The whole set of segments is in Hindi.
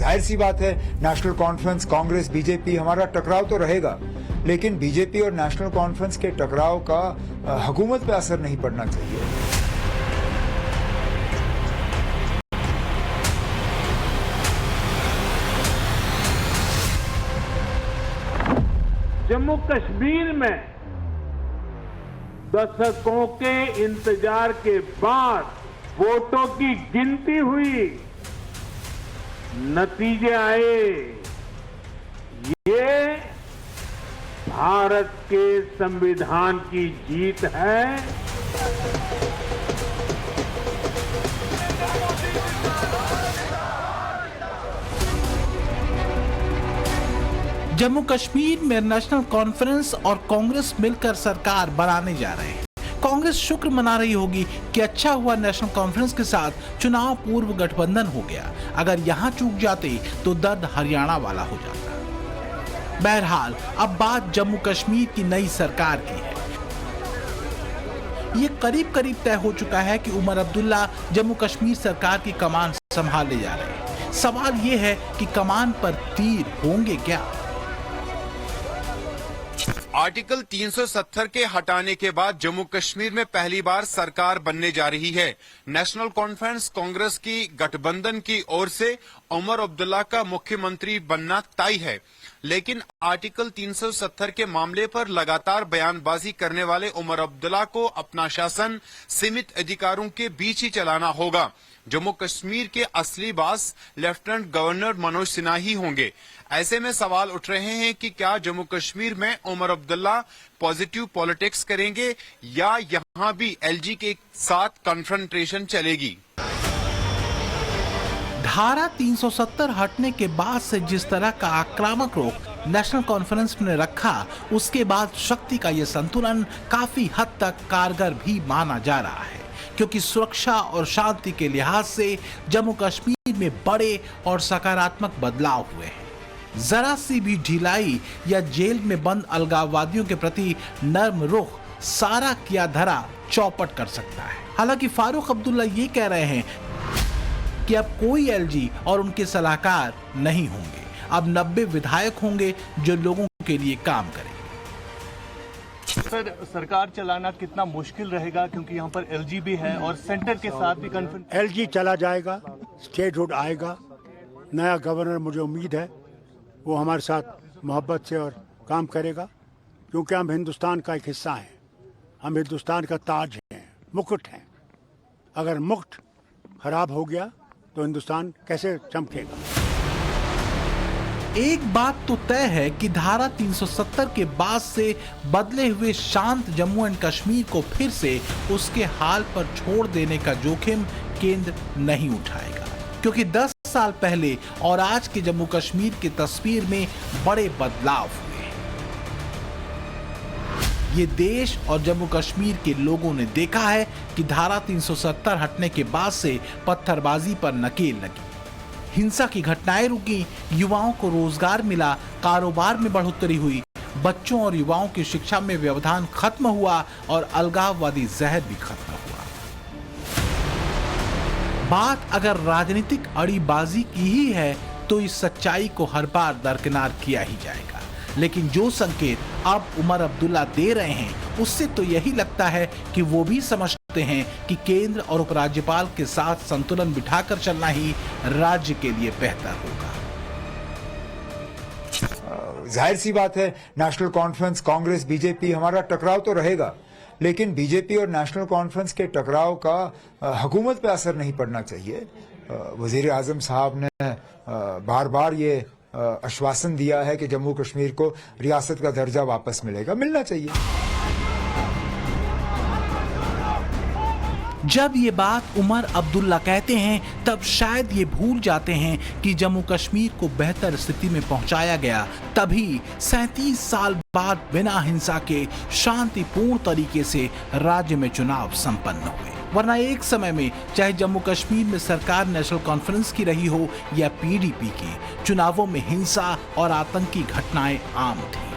जाहिर सी बात है, नेशनल कॉन्फ्रेंस, कांग्रेस, बीजेपी, हमारा टकराव तो रहेगा, लेकिन बीजेपी और नेशनल कॉन्फ्रेंस के टकराव का हुकूमत पे असर नहीं पड़ना चाहिए। जम्मू कश्मीर में दशकों के इंतजार के बाद वोटों की गिनती हुई, नतीजे आए। ये भारत के संविधान की जीत है। जम्मू कश्मीर में नेशनल कॉन्फ्रेंस और कांग्रेस मिलकर सरकार बनाने जा रहे हैं। कांग्रेस शुक्र मना रही होगी कि अच्छा हुआ नेशनल कॉन्फ्रेंस के साथ चुनाव पूर्व गठबंधन हो गया। अगर यहां चूक जाते तो दर्द हरियाणा वाला हो जाता। बहरहाल अब बात जम्मू कश्मीर की नई सरकार की है। ये करीब करीब तय हो चुका है कि उमर अब्दुल्ला जम्मू कश्मीर सरकार की कमान संभालने जा रहे हैं। सवाल ये है कि कमान पर तीर होंगे क्या? आर्टिकल 370 के हटाने के बाद जम्मू कश्मीर में पहली बार सरकार बनने जा रही है। नेशनल कॉन्फ्रेंस कांग्रेस की गठबंधन की ओर से उमर अब्दुल्ला का मुख्यमंत्री बनना तय है, लेकिन आर्टिकल 370 के मामले पर लगातार बयानबाजी करने वाले उमर अब्दुल्ला को अपना शासन सीमित अधिकारों के बीच ही चलाना होगा। जम्मू कश्मीर के असली बास लेफ्टिनेंट गवर्नर मनोज सिन्हा ही होंगे। ऐसे में सवाल उठ रहे हैं कि क्या जम्मू कश्मीर में उमर अब्दुल्ला पॉजिटिव पॉलिटिक्स करेंगे या यहां भी एलजी के साथ कन्फ्रंटेशन चलेगी। धारा 370 हटने के बाद से जिस तरह का आक्रामक रुख नेशनल कॉन्फ्रेंस ने रखा, उसके बाद शक्ति का यह संतुलन काफी हद तक कारगर भी माना जा रहा है, क्योंकि सुरक्षा और शांति के लिहाज से जम्मू कश्मीर में बड़े और सकारात्मक बदलाव हुए हैं। जरा सी भी ढिलाई या जेल में बंद अलगाववादियों के प्रति नर्म रुख सारा किया धरा चौपट कर सकता है। हालांकि फारूक अब्दुल्ला ये कह रहे हैं कि अब कोई एलजी और उनके सलाहकार नहीं होंगे, अब 90 विधायक होंगे जो लोगों के लिए काम करेंगे। सर, सरकार चलाना कितना मुश्किल रहेगा, क्योंकि यहाँ पर एलजी भी है और सेंटर के साथ भी कन्फ्रंट। एलजी चला जाएगा, स्टेटहुड आएगा, नया गवर्नर मुझे उम्मीद है वो हमारे साथ मोहब्बत से और काम करेगा, क्योंकि हम हिंदुस्तान का एक हिस्सा हैं, हम हिंदुस्तान का ताज हैं, मुकुट हैं। अगर मुकुट खराब हो गया तो हिंदुस्तान कैसे चमकेगा। एक बात तो तय है कि धारा 370 के बाद से बदले हुए शांत जम्मू एंड कश्मीर को फिर से उसके हाल पर छोड़ देने का जोखिम केंद्र नहीं उठाएगा, क्योंकि 10 साल पहले और आज के जम्मू कश्मीर की तस्वीर में बड़े बदलाव हुए हैं। ये देश और जम्मू कश्मीर के लोगों ने देखा है कि धारा 370 हटने के बाद से पत्थरबाजी पर नकेल लगी, हिंसा की घटनाएं रुकी, युवाओं को रोजगार मिला, कारोबार में बढ़ोतरी हुई, बच्चों और युवाओं की शिक्षा में व्यवधान खत्म हुआ और अलगाववादी जहर भी खत्म हुआ। बात अगर राजनीतिक अड़ीबाजी की ही है तो इस सच्चाई को हर बार दरकिनार किया ही जाएगा, लेकिन जो संकेत अब उमर अब्दुल्ला दे रहे हैं उससे तो यही लगता है कि वो भी समझते हैं कि केंद्र और उपराज्यपाल के साथ संतुलन बिठाकर चलना ही राज्य के लिए बेहतर होगा। जाहिर सी बात है, नेशनल कॉन्फ्रेंस, कांग्रेस, बीजेपी, हमारा टकराव तो रहेगा, लेकिन बीजेपी और नेशनल कॉन्फ्रेंस के टकराव का हुकूमत पे असर नहीं पड़ना चाहिए। वजीर आजम साहब ने बार बार ये आश्वासन दिया है कि जम्मू कश्मीर को रियासत का दर्जा वापस मिलेगा, मिलना चाहिए। जब ये बात उमर अब्दुल्ला कहते हैं तब शायद ये भूल जाते हैं कि जम्मू कश्मीर को बेहतर स्थिति में पहुंचाया गया तभी 37 साल बाद बिना हिंसा के शांतिपूर्ण तरीके से राज्य में चुनाव संपन्न हुए। वरना एक समय में चाहे जम्मू कश्मीर में सरकार नेशनल कॉन्फ्रेंस की रही हो या पीडीपी की, चुनावों में हिंसा और आतंकी घटनाएं आम थी।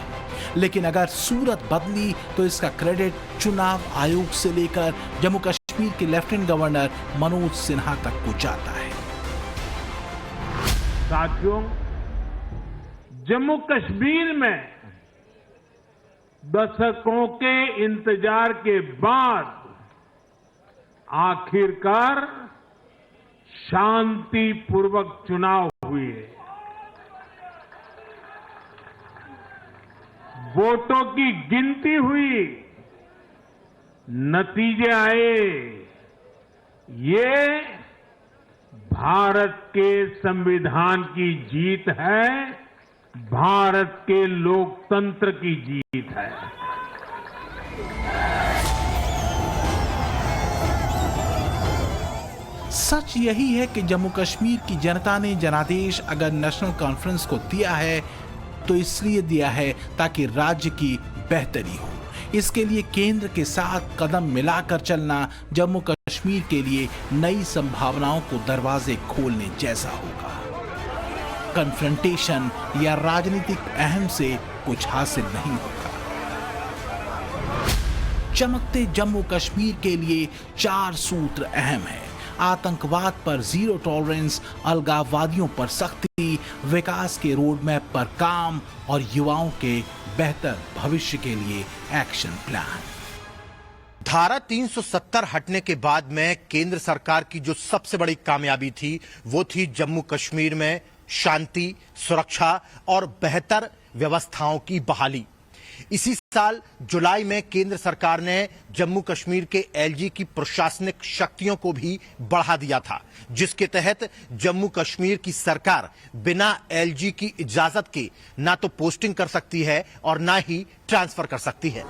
लेकिन अगर सूरत बदली तो इसका क्रेडिट चुनाव आयोग से लेकर जम्मू कश्मीर के लेफ्टिनेंट गवर्नर मनोज सिन्हा तक को जाता है। साथियों, जम्मू कश्मीर में दशकों के इंतजार के बाद आखिरकार शांतिपूर्वक चुनाव हुए। वोटों की गिनती हुई, नतीजे आए। ये भारत के संविधान की जीत है, भारत के लोकतंत्र की जीत है। सच यही है कि जम्मू कश्मीर की जनता ने जनादेश अगर नेशनल कॉन्फ्रेंस को दिया है तो इसलिए दिया है ताकि राज्य की बेहतरी हो। इसके लिए केंद्र के साथ कदम मिलाकर चलना जम्मू कश्मीर के लिए नई संभावनाओं को दरवाजे खोलने जैसा होगा। कन्फ्रंटेशन या राजनीतिक अहम से कुछ हासिल नहीं होगा। चमकते जम्मू कश्मीर के लिए 4 सूत्र अहम है। आतंकवाद पर जीरो टॉलरेंस, अलगाववादियों पर सख्ती, विकास के रोड मैप पर काम और युवाओं के बेहतर भविष्य के लिए एक्शन प्लान। धारा 370 हटने के बाद में केंद्र सरकार की जो सबसे बड़ी कामयाबी थी वो थी जम्मू कश्मीर में शांति, सुरक्षा और बेहतर व्यवस्थाओं की बहाली। इसी साल जुलाई में केंद्र सरकार ने जम्मू कश्मीर के एलजी की प्रशासनिक शक्तियों को भी बढ़ा दिया था, जिसके तहत जम्मू कश्मीर की सरकार बिना एलजी की इजाजत के ना तो पोस्टिंग कर सकती है और ना ही ट्रांसफर कर सकती है।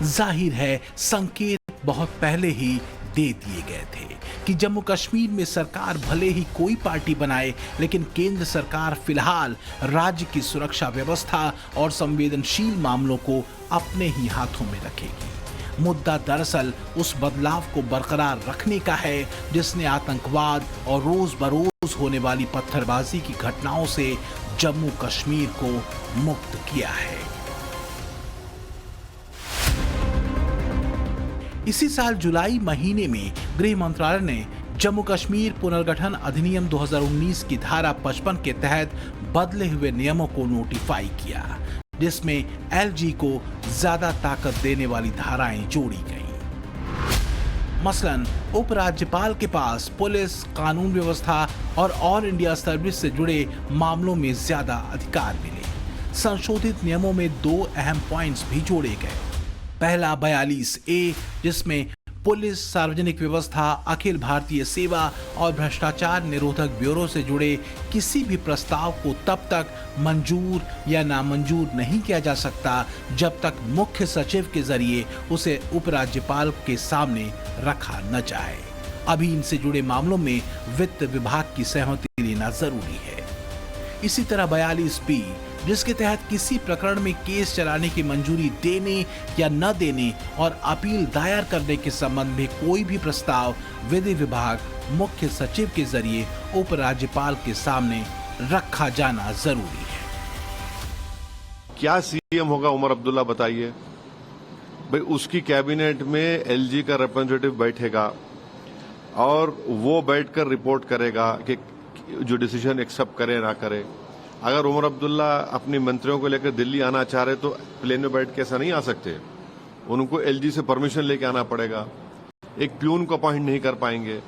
जाहिर है संकेत बहुत पहले ही दे दिए गए थे कि जम्मू कश्मीर में सरकार भले ही कोई पार्टी बनाए, लेकिन केंद्र सरकार फिलहाल राज्य की सुरक्षा व्यवस्था और संवेदनशील मामलों को अपने ही हाथों में रखेगी। मुद्दा दरअसल उस बदलाव को बरकरार रखने का है जिसने आतंकवाद और रोज बरोज होने वाली पत्थरबाजी की घटनाओं से जम्मू कश्मीर को मुक्त किया है। इसी साल जुलाई महीने में गृह मंत्रालय ने जम्मू कश्मीर पुनर्गठन अधिनियम 2019 की धारा 55 के तहत बदले हुए नियमों को नोटिफाई किया, जिसमें एलजी को ज्यादा ताकत देने वाली धाराएं जोड़ी गईं। मसलन उपराज्यपाल के पास पुलिस, कानून व्यवस्था और ऑल इंडिया सर्विस से जुड़े मामलों में ज्यादा अधिकार मिले। संशोधित नियमों में 2 अहम पॉइंट्स भी जोड़े गए। पहला 42A, जिसमें पुलिस, सार्वजनिक व्यवस्था, अखिल भारतीय सेवा और भ्रष्टाचार निरोधक ब्यूरो से जुड़े किसी भी प्रस्ताव को तब तक मंजूर या नामंजूर नहीं किया जा सकता जब तक मुख्य सचिव के जरिए उसे उपराज्यपाल के सामने रखा न जाए। अभी इनसे जुड़े मामलों में वित्त विभाग की सहमति लेना जरूरी है। इसी तरह 42B, जिसके तहत किसी प्रकरण में केस चलाने की मंजूरी देने या न देने और अपील दायर करने के संबंध में कोई भी प्रस्ताव विधि विभाग मुख्य सचिव के जरिए उपराज्यपाल के सामने रखा जाना जरूरी है। क्या सीएम होगा उमर अब्दुल्ला बताइए भाई। उसकी कैबिनेट में एलजी का रिप्रेजेंटेटिव बैठेगा और वो बैठकर रिपोर्ट करेगा कि जो डिसीजन एक्सेप्ट करे ना करे। अगर उमर अब्दुल्ला अपनी मंत्रियों को लेकर दिल्ली आना चाह रहे तो प्लेन में बैठ के ऐसा नहीं आ सकते, उनको एलजी से परमिशन लेके आना पड़ेगा। एक प्यून को अपॉइंट नहीं कर पाएंगे।